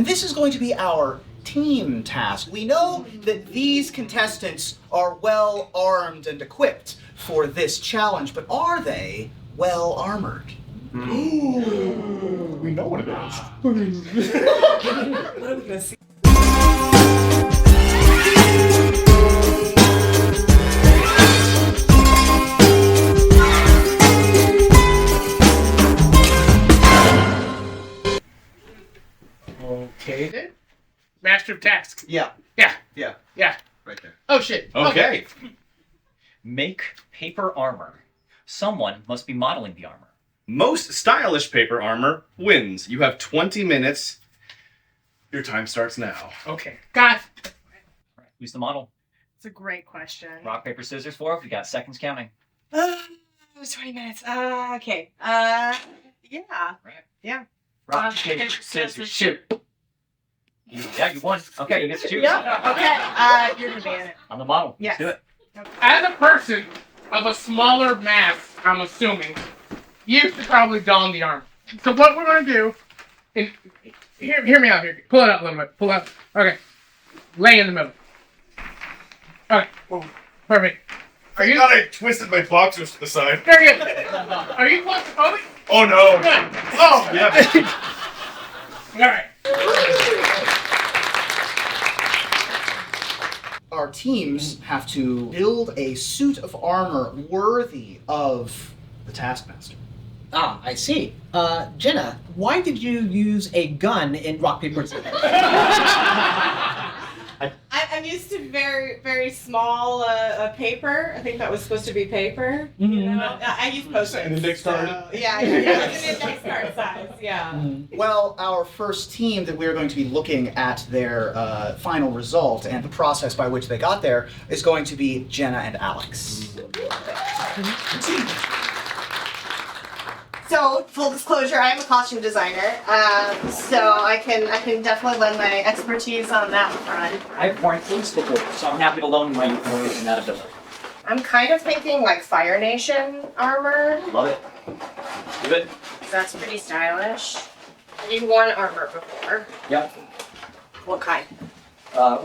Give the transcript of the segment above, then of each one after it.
And this is going to be our team task. We know that these contestants are well armed and equipped for this challenge, but are they well armored? We know what it is. What are we gonna see? Okay. Master of tasks. Yeah. Yeah. Yeah. Yeah. Right there. Oh shit. Okay. Make paper armor. Someone must be modeling the armor. Most stylish paper armor wins. You have 20 minutes. Your time starts now. Okay. God. All right, who's the model? It's a great question. Rock, paper, scissors for it. We got seconds counting. 20 minutes. Okay. Yeah. Right. Yeah. Rock, paper, scissors, shoot. Yeah, you won. Okay, you get to choose. Yeah. Okay. You're gonna be in it. I'm the model. Yes. Let's do it. As a person of a smaller mass, I'm assuming, you should probably don the armor. So what we're gonna do, and hear me out here. Pull it out a little bit. Pull out. Okay. Lay in the middle. Okay. Perfect. I thought I twisted my boxers to the side. There you go. Are you claustrophobic? Oh no. Good. Oh. Yeah. All right. Our teams have to build a suit of armor worthy of the Taskmaster. Ah, I see. Jenna, why did you use a gun in rock, paper, scissors? I'm used to very, very small paper. I think that was supposed to be paper. You know? I use Post-its. And index card. Yeah, it's an index card size. Yeah. Well, our first team that we're going to be looking at their final result and the process by which they got there is going to be Jenna and Alex. So, full disclosure, I am a costume designer, so I can definitely lend my expertise on that front. I've worn things before, so I'm happy to loan my in that ability. I'm kind of thinking like Fire Nation armor. Love it. Do it. That's pretty stylish. You've worn armor before. Yep. What kind?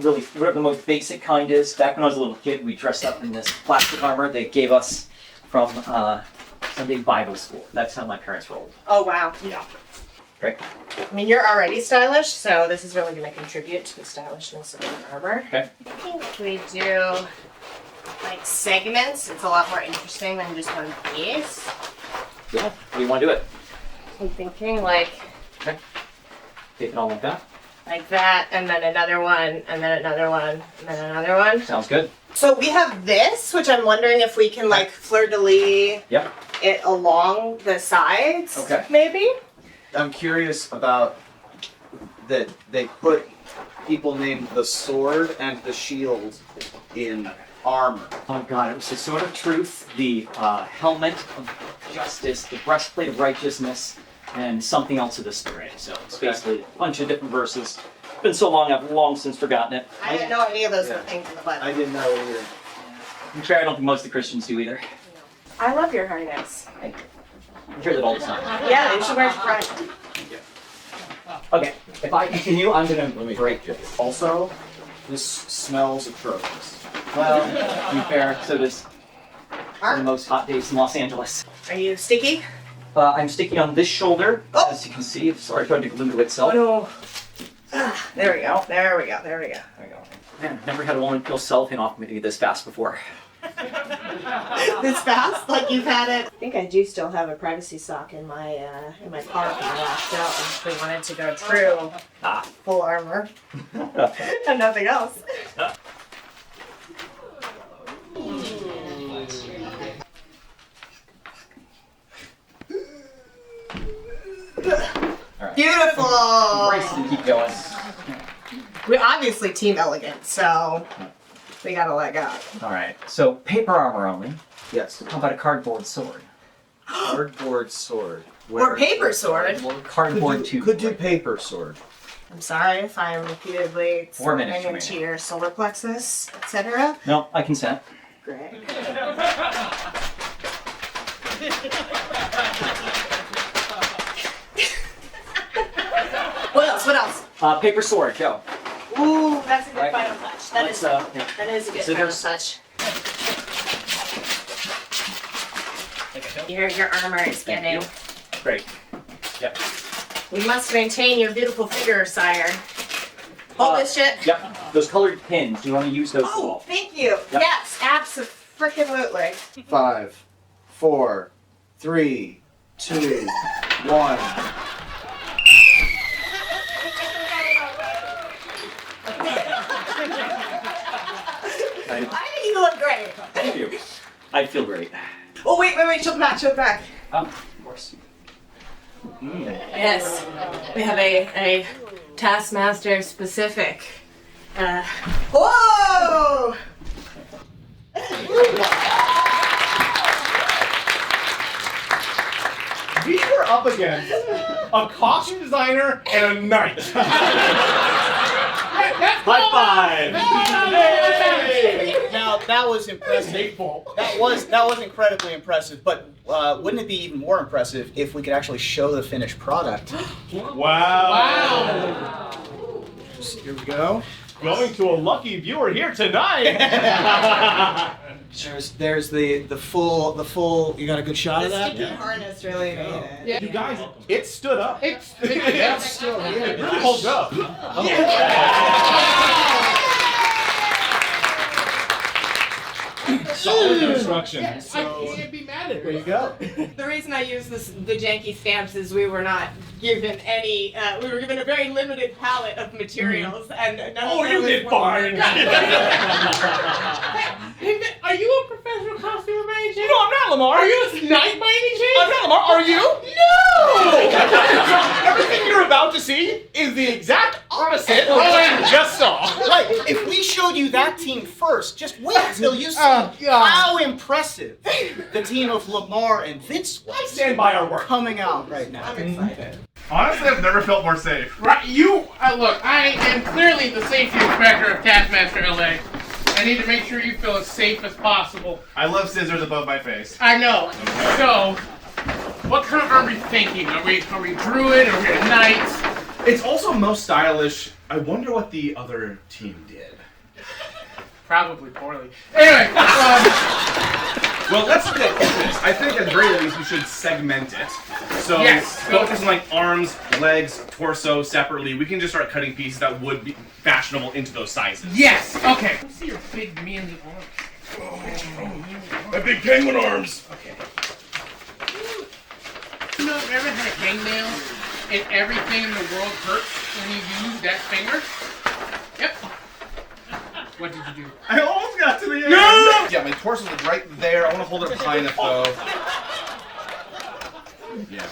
Really, whatever the most basic kind is. Back when I was a little kid, we dressed up in this plastic armor they gave us from Sunday Bible school. That's how my parents rolled. Oh wow. Yeah. Great. I mean, you're already stylish, so this is really going to contribute to the stylishness of your armor. Okay. I think we do like segments. It's a lot more interesting than just one piece. Yeah. How do you want to do it? I'm thinking like Okay. Take it all like that. and then another one, and then another one, and then another one. Sounds good. So we have this, which I'm wondering if we can like fleur-de-lis Yep. it along the sides. Okay. Maybe. I'm curious about that they put people named the Sword and the Shield in armor. Oh god, it was the sword of truth, the helmet of justice, the breastplate of righteousness, and something else of the spirit. So it's basically a bunch of different verses. It's been so long, I've long since forgotten it. I didn't know any of those were Yeah. things in the Bible. I didn't know either. I'm sure I don't think most of the Christians do either. I love your harness. I hear that all the time. Yeah, you should wear it front. Okay, if I continue, I'm gonna break it. Also, this smells atrocious. Well, to be fair, so does the most hot days in Los Angeles. Are you sticky? I'm sticky on this shoulder, Oh. as you can see. Sorry, I tried to glue to itself. no. There we go. There we go. There we go. There we go. Man, I've never had a woman peel cellophane off me this fast before. This fast? Like you've had it? I think I do still have a privacy sock in my car when I locked out if we wanted to go through full armor and nothing else. Alright. Beautiful! Brace and keep going. We're obviously Team Elegant, so we gotta let go. Alright, so paper armor only. Yes. How about a cardboard sword? Cardboard sword. Or paper sword. Cardboard too. Could do paper sword. I'm sorry if I'm repeatedly 4 minutes slamming into your solar plexus, etc. No, I consent. Great. What else? What else? Paper sword, go. Ooh, that's a good Right. final touch. That Let's, is yeah. that is a good Scissors. final touch. Your armor is Thank getting. you. Great. Yep. We must maintain your beautiful figure, sire. Hold this shit. Yep. Those colored pins. Do you want to use those at Oh, all? thank you. Yep. Yes, absolutely. 5, 4, 3, 2, 1. I think you look great. Thank you. I feel great. Oh wait, chill back. Of course. Yes, we have a Taskmaster specific. Whoa! We were up against a costume designer and a knight. High five! Now that was impressive. That was incredibly impressive. But wouldn't it be even more impressive if we could actually show the finished product? Wow. Here we go. Going to a lucky viewer here tonight. There's the full. You got a good shot of that? Sticky harness really made it. Yeah. You guys, it stood up. It's Still here. It really holds up. Solid construction. I can't be mad at There her. you go. The reason I use the janky stamps is we were not given any. We were given a very limited palette of materials, and none Oh, of them you was did what we fine. were- Hey, are you a professional costumer by any chance? No, I'm not Lamar. Are you a snipe by any chance? I'm not Lamar. Are you? No. Everything you're about to see is the exact opposite of what you just saw. Right. If we showed you that team first, just wait till you see God. how impressive the team of Lamar and Vince I was stand by our work. coming out right now. I'm excited. Honestly, I've never felt more safe. Right, you, look, I am clearly the safety inspector of Taskmaster LA. I need to make sure you feel as safe as possible. I love scissors above my face. I know. So, what kind of are we thinking? Are we druid? Are we a knight? It's also most stylish. I wonder what the other team did. Probably poorly. Anyway, Well, let's get this. I think at the very least we should segment it. So Yes. focus on like arms, legs, torso separately. We can just start cutting pieces that would be fashionable into those sizes. yes. Okay. Let's see your big manly arms. My big penguin arms. Okay. You know, have you ever had a hangnail and everything in the world hurts when you use that finger? Yep. What did you do? I almost got to the end. No! Yeah, my torso is right there. I want to hold it high enough though. Yeah.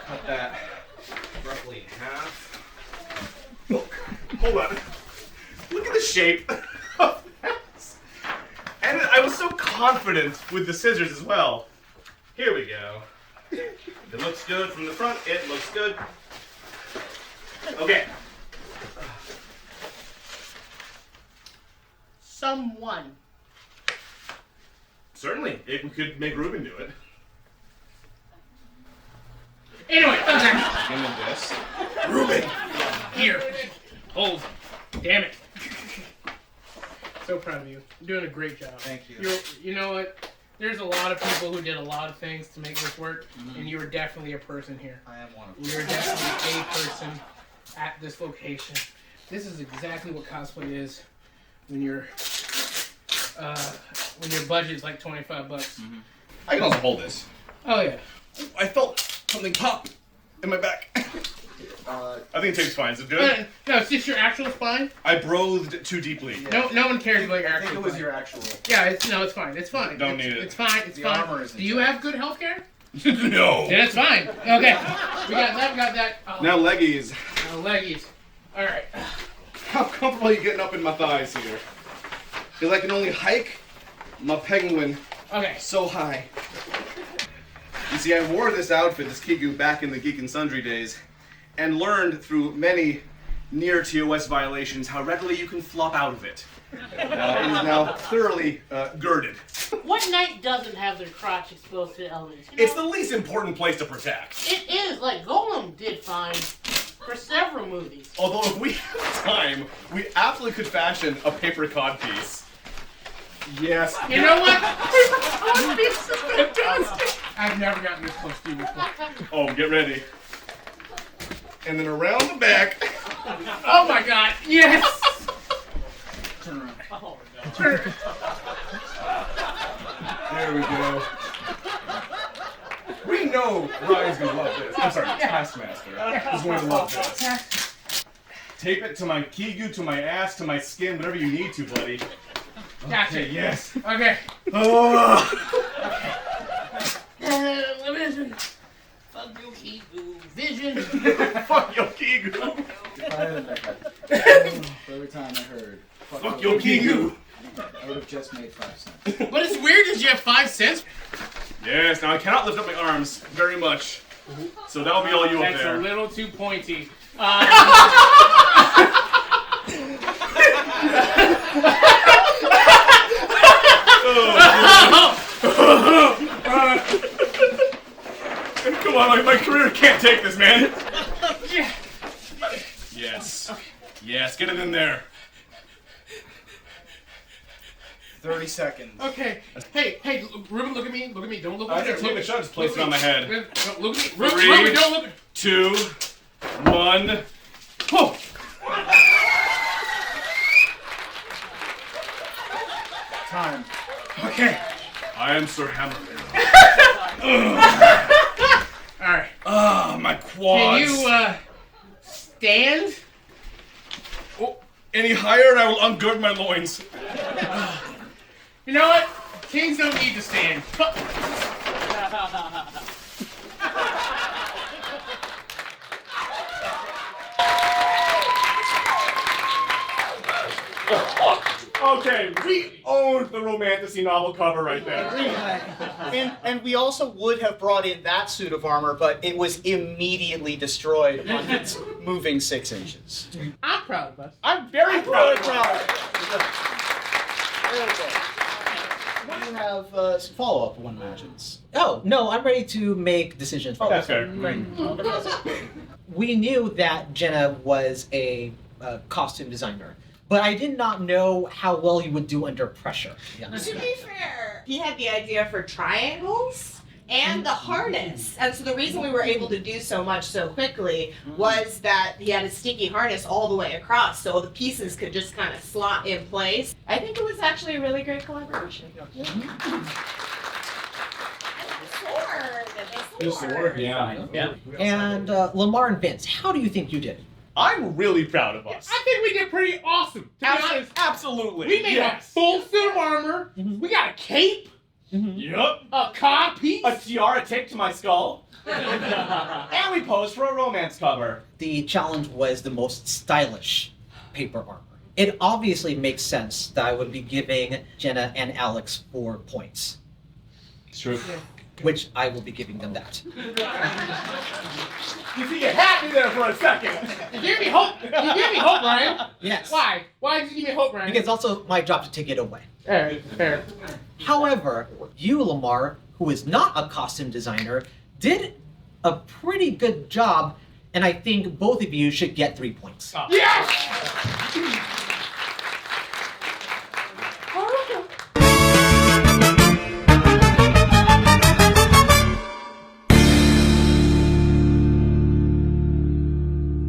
Cut that roughly in half. Look, hold on. Look at the shape of this. And I was so confident with the scissors as well. Here we go. It looks good from the front. It looks good. Okay. Someone. Certainly, if we could make Ruben do it. Anyway, okay. Give me this. Here. Hold. Damn it. So proud of you. You're doing a great job. Thank you. You know what? There's a lot of people who did a lot of things to make this work, and you were definitely a person here. I am one of them. You're definitely a person at this location. This is exactly what cosplay is when your budget is like $25. I can also hold this. Oh yeah. I felt something pop in my back. I think it tastes fine. Is it good? No, it's just your actual spine. I breathed too deeply. No one cares about your I actual think it was spine. your actual. Yeah, it's fine. It's fine. Don't need it. It's fine. It's The fine. armor isn't Do you have good health care? No. Yeah, it's fine. Okay. We got that. Oh, Now leggies. leggies. All right. How comfortable are you getting up in my thighs here? Because I can only hike my penguin Okay. so high. You see, I wore this outfit, this Kigu, back in the Geek and Sundry days, and learned through many near TOS violations, how readily you can flop out of it. It is now thoroughly girded. What knight doesn't have their crotch exposed to the elements? You know? It's the least important place to protect. It is, like Golem did fine for several movies. Although if we have time, we absolutely could fashion a paper cod piece. Yes. You know what? I've never gotten this close to you before. Oh, get ready. And then around the back. Oh my god, yes! Turn around. Oh, no. There we go. We know Ryan's gonna love this. I'm sorry, Taskmaster is going to love this. Tape it to my kigu, to my ass, to my skin, whatever you need to, buddy. Gotcha. Okay, yes. Okay. Oh. Vision. Fuck you, Kigu. Vision. Fuck your kigu. Every time I heard, Fuck your kigu. I would have just made 5 cents. But it's weird because you have 5 cents. Yes, now I cannot lift up my arms very much. So that'll be all you up That's there. a little too pointy. Come on, my career can't take this, man. Yeah. Yes. Yes, get it in there. 30 seconds. Okay. Hey, Ruben, look at me. Look at me. Don't look at me. Take the shot, just place it on my head. Look at me. 3, Ruben, don't look. 2, 1. Oh. Time. Okay. I am Sir Hamilton. Alright. Ah, my quads. Can you, stand? Oh, any higher and I will ungird my loins. You know what? Kings don't need to stand. Okay, we owned the romantasy novel cover right there. And we also would have brought in that suit of armor, but it was immediately destroyed upon its moving 6 inches. I'm proud of us. I'm very proud of you. What do you have some follow-up, one imagines? Oh, no, I'm ready to make decisions. That's fair. We knew that Jenna was a costume designer, but I did not know how well he would do under pressure. Yeah. To be fair, he had the idea for triangles and the harness. And so the reason we were able to do so much so quickly was that he had a sticky harness all the way across, so the pieces could just kind of slot in place. I think it was actually a really great collaboration. The sword, yeah. And Lamar and Vince, how do you think you did? I'm really proud of us. I think we did pretty awesome. To be honest, Absolutely. we made a full suit of armor. We got a cape, Yup. a cod piece. A tiara taped to my skull. And we posed for a romance cover. The challenge was the most stylish paper armor. It obviously makes sense that I would be giving Jenna and Alex 4 points, It's true. which I will be giving them that. You see, you had me there for a second. You gave me hope. You gave me hope, Ryan. Yes. Why? Why did you give me hope, Ryan? Because it's also my job to take it away. Fair. However, you, Lamar, who is not a costume designer, did a pretty good job, and I think both of you should get 3 points. Oh. Yes!